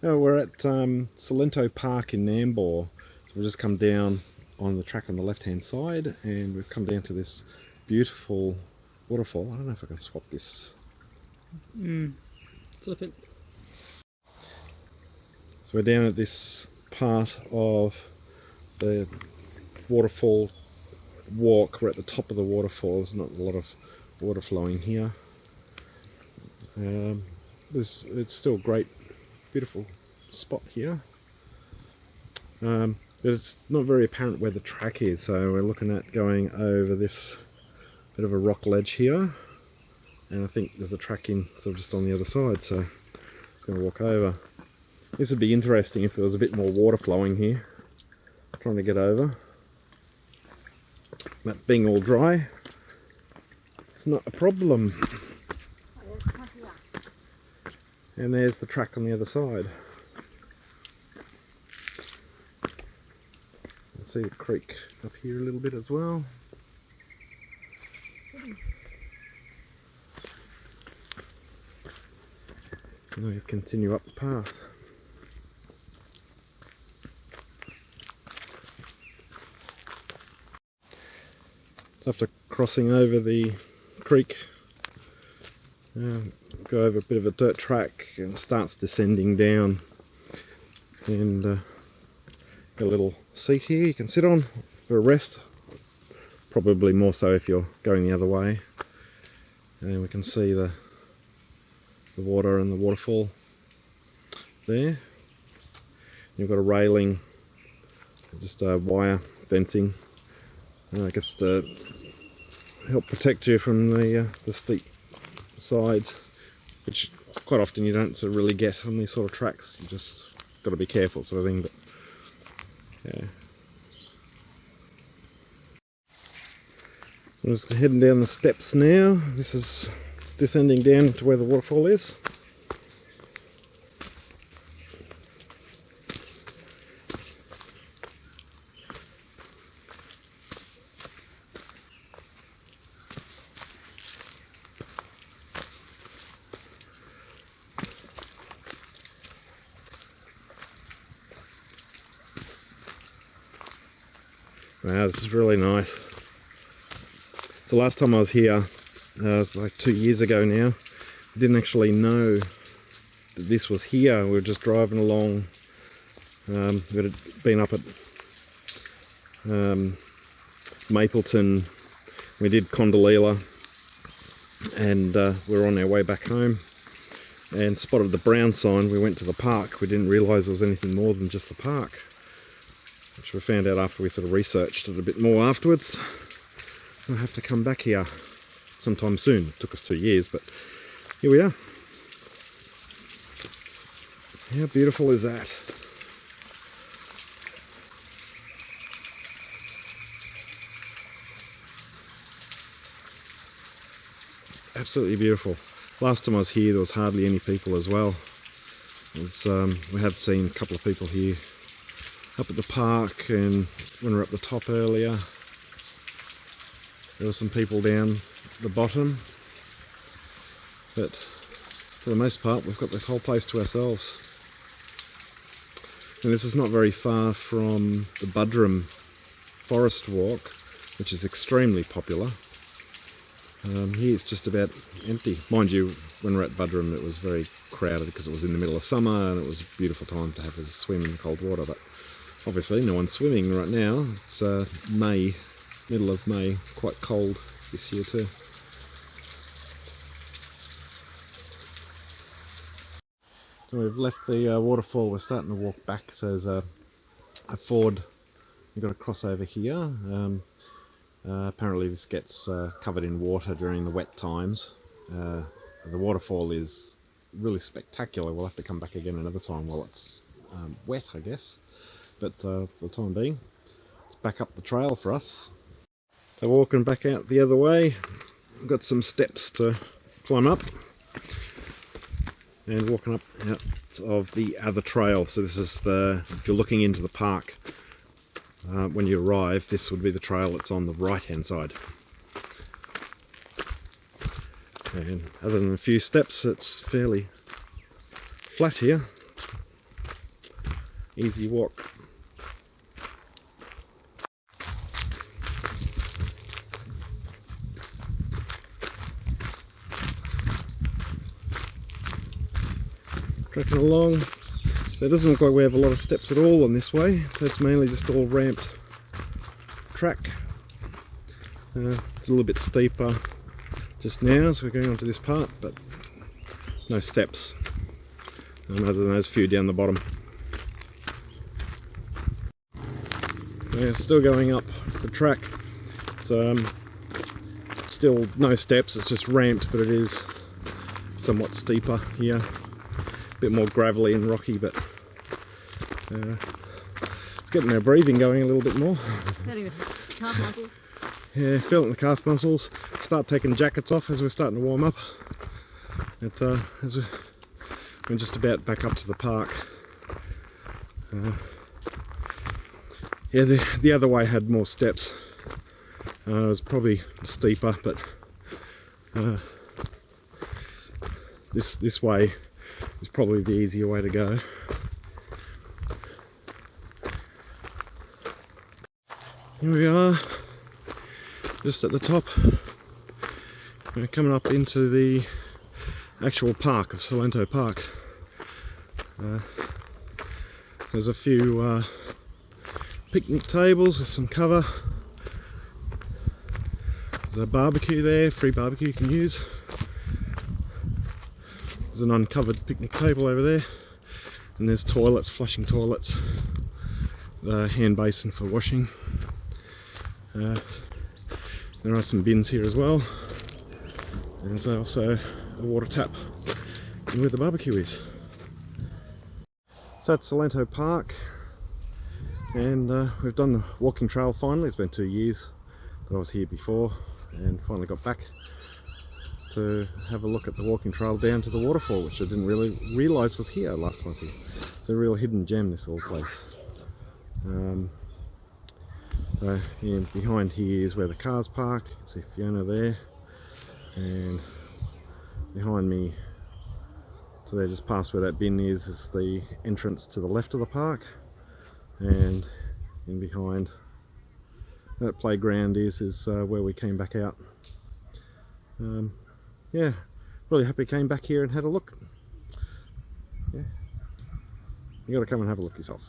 Oh, we're at Cilento Park in Nambour. So we've just come down on the track on the left hand side and we've come down to this beautiful waterfall. I don't know if I can swap this. Flip it. So we're down at this part of the waterfall walk. We're at the top of the waterfall. There's not a lot of water flowing here. It's still a great, beautiful spot here. But it's not very apparent where the track is, so we're looking at going over this bit of a rock ledge here, and I think there's a track in sort of just on the other side, so I'm just going to walk over. This would be interesting if there was a bit more water flowing here. I'm trying to get over, but being all dry, it's not a problem. And there's the track on the other side. See the creek up here a little bit as well. And we continue up the path. So after crossing over the creek, go over a bit of a dirt track and it starts descending down, and got a little seat here you can sit on for a rest, probably more so if you're going the other way, and we can see the water and the waterfall there. You've got a railing, just wire fencing, I guess to help protect you from the steep sides, which quite often you don't sort of really get on these sort of tracks. You just got to be careful, sort of thing. But yeah, I'm just heading down the steps now. This is descending down to where the waterfall is. Wow, this is really nice. So last time I was here, it was like 2 years ago now, I didn't actually know that this was here. We were just driving along. We had been up at Mapleton, we did Condoleezza, and we were on our way back home and spotted the brown sign. We went to the park. We didn't realise there was anything more than just the park, which we found out after we sort of researched it a bit more afterwards. We'll have to come back here sometime soon. It took us 2 years, but here we are. How beautiful is that? Absolutely beautiful. Last time I was here there was hardly any people as well. We have seen a couple of people here up at the park, and when we were up the top earlier there were some people down the bottom, but for the most part we've got this whole place to ourselves. And this is not very far from the Budrum Forest Walk, which is extremely popular. Here it's just about empty. Mind you, when we were at Budrum it was very crowded because it was in the middle of summer and it was a beautiful time to have a swim in the cold water, but obviously no one's swimming right now. It's May, middle of May, quite cold this year too. So we've left the waterfall, we're starting to walk back. So there's a ford you've got to cross over here. Apparently this gets covered in water during the wet times. The waterfall is really spectacular. We'll have to come back again another time while it's wet, I guess. But for the time being, it's back up the trail for us. So walking back out the other way, we've got some steps to climb up, and walking up out of the other trail. So this is if you're looking into the park, when you arrive, this would be the trail that's on the right hand side. And other than a few steps, it's fairly flat here. easy walk. Trekking along. So it doesn't look like we have a lot of steps at all on this way, so it's mainly just all ramped track. It's a little bit steeper just now as we're going onto this part, but no steps, other than those few down the bottom. We're still going up the track, so still no steps, it's just ramped, but it is somewhat steeper here. A bit more gravelly and rocky, but it's getting our breathing going a little bit more. Feeling the calf muscles. Yeah, feeling the calf muscles. Start taking jackets off as we're starting to warm up. As we're just about back up to the park. Yeah, the other way had more steps. It was probably steeper, but this way is probably the easier way to go. Here we are, just at the top. We're coming up into the actual park of Cilento Park. There's a few picnic tables with some cover. There's a barbecue there, free barbecue you can use. There's an uncovered picnic table over there, and there's toilets, flushing toilets, the hand basin for washing. There are some bins here as well. There's also a water tap where the barbecue is. So that's Cilento Park, and we've done the walking trail finally. It's been 2 years that I was here before, and finally got back to have a look at the walking trail down to the waterfall, which I didn't really realise was here last time I was here. It's a real hidden gem, this little place. So yeah, behind here is where the car's parked. You can see Fiona there, and behind me, so there just past where that bin is the entrance to the left of the park, and in behind that playground is where we came back out. Yeah, really happy I came back here and had a look. Yeah, you got to come and have a look yourself.